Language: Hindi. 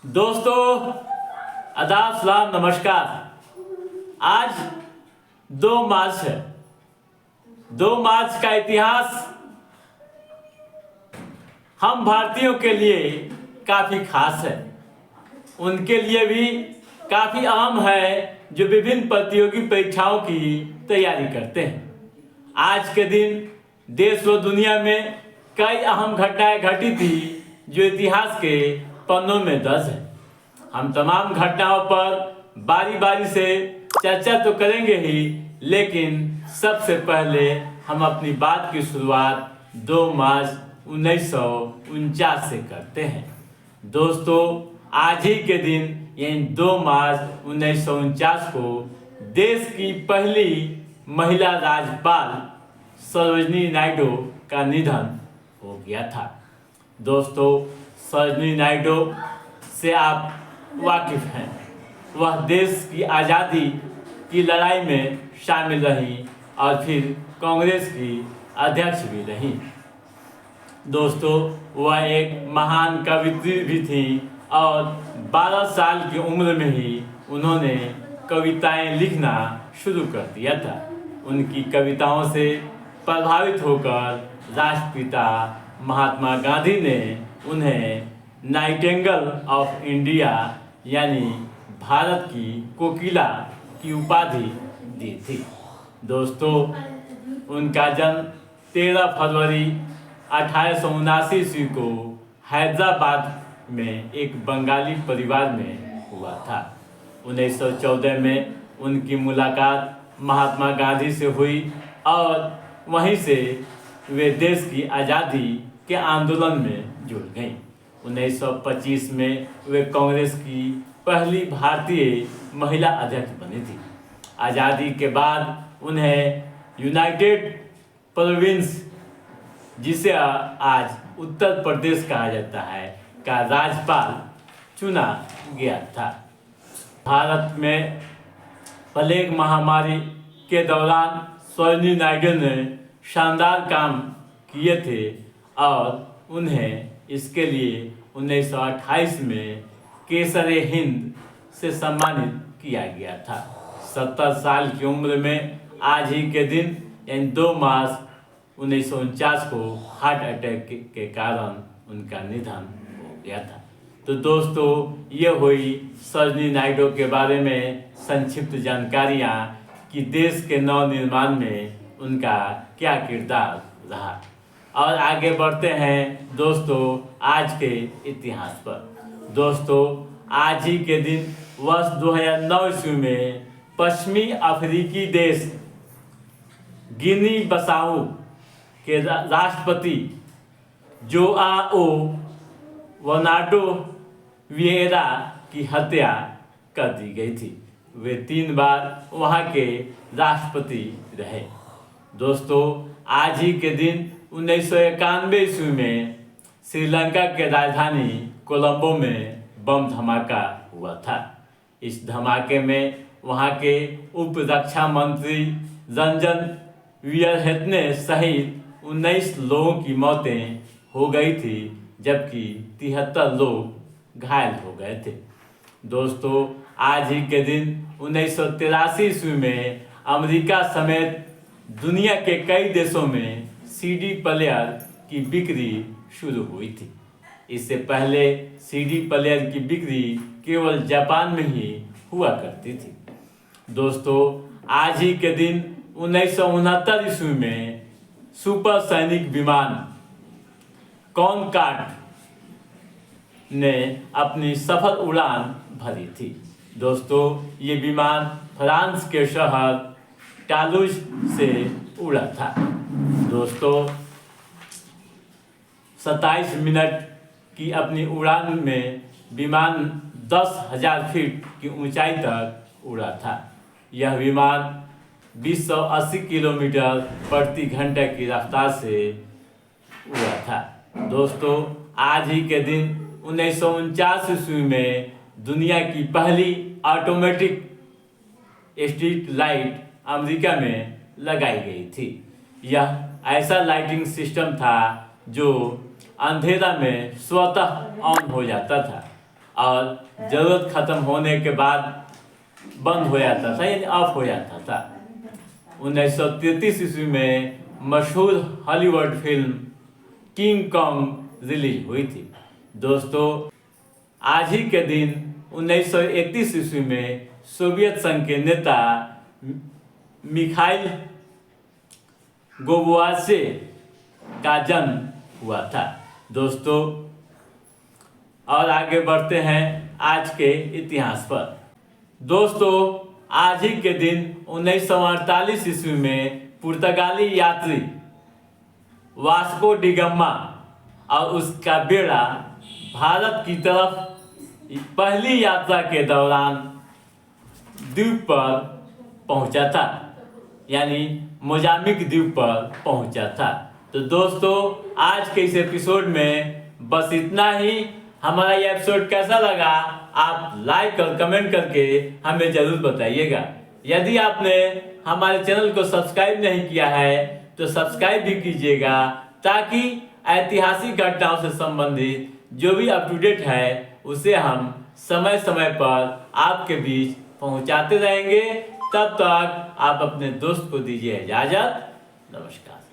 दोस्तों आदाब सलाम नमस्कार। आज 2 मार्च है। 2 मार्च का इतिहास हम भारतीयों के लिए काफ़ी खास है, उनके लिए भी काफ़ी अहम है जो विभिन्न प्रतियोगी परीक्षाओं की तैयारी करते हैं। आज के दिन देश व दुनिया में कई अहम घटनाएं घटी थी जो इतिहास के पन्नों में दर्ज है। हम तमाम घटनाओं पर बारी बारी से चर्चा तो करेंगे ही, लेकिन सबसे पहले हम अपनी बात की शुरुआत 2 मार्च 1949 से करते हैं। दोस्तों आज ही के दिन यानी 2 मार्च 1949 को देश की पहली महिला राज्यपाल सरोजिनी नायडू का निधन हो गया था। दोस्तों सरोजिनी नायडू से आप वाकिफ हैं। वह देश की आज़ादी की लड़ाई में शामिल रहीं और फिर कांग्रेस की अध्यक्ष भी रहीं। दोस्तों वह एक महान कवयित्री भी थी और 12 साल की उम्र में ही उन्होंने कविताएं लिखना शुरू कर दिया था। उनकी कविताओं से प्रभावित होकर राष्ट्रपिता महात्मा गांधी ने उन्हें नाइटिंगेल ऑफ इंडिया यानी भारत की कोकिला की उपाधि दी थी। दोस्तों उनका जन्म 13 फरवरी 1879 ईस्वी को हैदराबाद में एक बंगाली परिवार में हुआ था। 1914 में उनकी मुलाकात महात्मा गांधी से हुई और वहीं से वे देश की आज़ादी के आंदोलन में जुड़ गईं। 1925 में वे कांग्रेस की पहली भारतीय महिला अध्यक्ष बनी थी। आज़ादी के बाद उन्हें यूनाइटेड प्रोविंस, जिसे आज उत्तर प्रदेश कहा जाता है, का राज्यपाल चुना गया था। भारत में प्लेग महामारी के दौरान सरोजिनी नायडू ने शानदार काम किए थे और उन्हें इसके लिए 1928 में केसर-ए-हिंद से सम्मानित किया गया था। 70 साल की उम्र में आज ही के दिन यानी 2 मार्च 1949 को हार्ट अटैक के कारण उनका निधन हो गया था। तो दोस्तों ये हुई सरोजिनी नायडू के बारे में संक्षिप्त जानकारियाँ कि देश के नवनिर्माण में उनका क्या किरदार रहा। और आगे बढ़ते हैं दोस्तों आज के इतिहास पर। दोस्तों आज ही के दिन वर्ष 2009 ईस्वी में पश्चिमी अफ्रीकी देश गिनी बिसाऊ के राष्ट्रपति जोआओ वनाडो विएरा की हत्या कर दी गई थी। वे 3 बार वहाँ के राष्ट्रपति रहे। दोस्तों आज ही के दिन 1991 ईस्वी में श्रीलंका के राजधानी कोलंबो में बम धमाका हुआ था। इस धमाके में वहाँ के उप रक्षा मंत्री रंजन वीरहेतने सहित 19 लोगों की मौतें हो गई थी, जबकि 73 लोग घायल हो गए थे। दोस्तों आज ही के दिन 1983 ईस्वी में अमेरिका समेत दुनिया के कई देशों में सीडी प्लेयर की बिक्री शुरू हुई थी। इससे पहले सीडी प्लेयर की बिक्री केवल जापान में ही हुआ करती थी। दोस्तों आज ही के दिन 1969 ईस्वी में सुपर सैनिक विमान कॉनकॉर्ड ने अपनी सफल उड़ान भरी थी। दोस्तों ये विमान फ्रांस के शहर टालूज से उड़ा था। दोस्तों 27 मिनट की अपनी उड़ान में विमान 10,000 फीट की ऊंचाई तक उड़ा था। यह विमान 280 किलोमीटर प्रति घंटे की रफ्तार से उड़ा था। दोस्तों आज ही के दिन 1949 ईस्वी में दुनिया की पहली ऑटोमेटिक स्ट्रीट लाइट अमेरिका में लगाई गई थी। यह ऐसा लाइटिंग सिस्टम था जो अंधेरा में स्वतः ऑन हो जाता था और ज़रूरत ख़त्म होने के बाद बंद हो जाता था, यानी ऑफ हो जाता था। 1933 ईस्वी में मशहूर Hollywood film king Kong release हुई थी। दोस्तों, आज ही के दिन 1931 ईस्वी में सोवियत संघ के नेता मिखाइल गोर्बाचेव का जन्म हुआ था। दोस्तों, और आगे बढ़ते हैं आज के इतिहास पर। दोस्तों, आज ही के दिन 1948 ईस्वी में पुर्तगाली यात्री वास्को डी गामा और उसका बेड़ा भारत की तरफ पहली यात्रा के दौरान द्वीप पर पहुंचा था, यानी मोजाम्बिक द्वीप पर पहुंचा था। तो दोस्तों, आज के इस एपिसोड में बस इतना ही। हमारा ये एपिसोड कैसा लगा आप लाइक और कमेंट करके हमें जरूर बताइएगा। यदि आपने हमारे चैनल को सब्सक्राइब नहीं किया है तो सब्सक्राइब भी कीजिएगा, ताकि ऐतिहासिक घटनाओं से संबंधित जो भी अप टू डेट है उसे हम समय समय पर आपके बीच पहुंचाते रहेंगे। तब तक आप अपने दोस्त को दीजिए इजाजत। नमस्कार।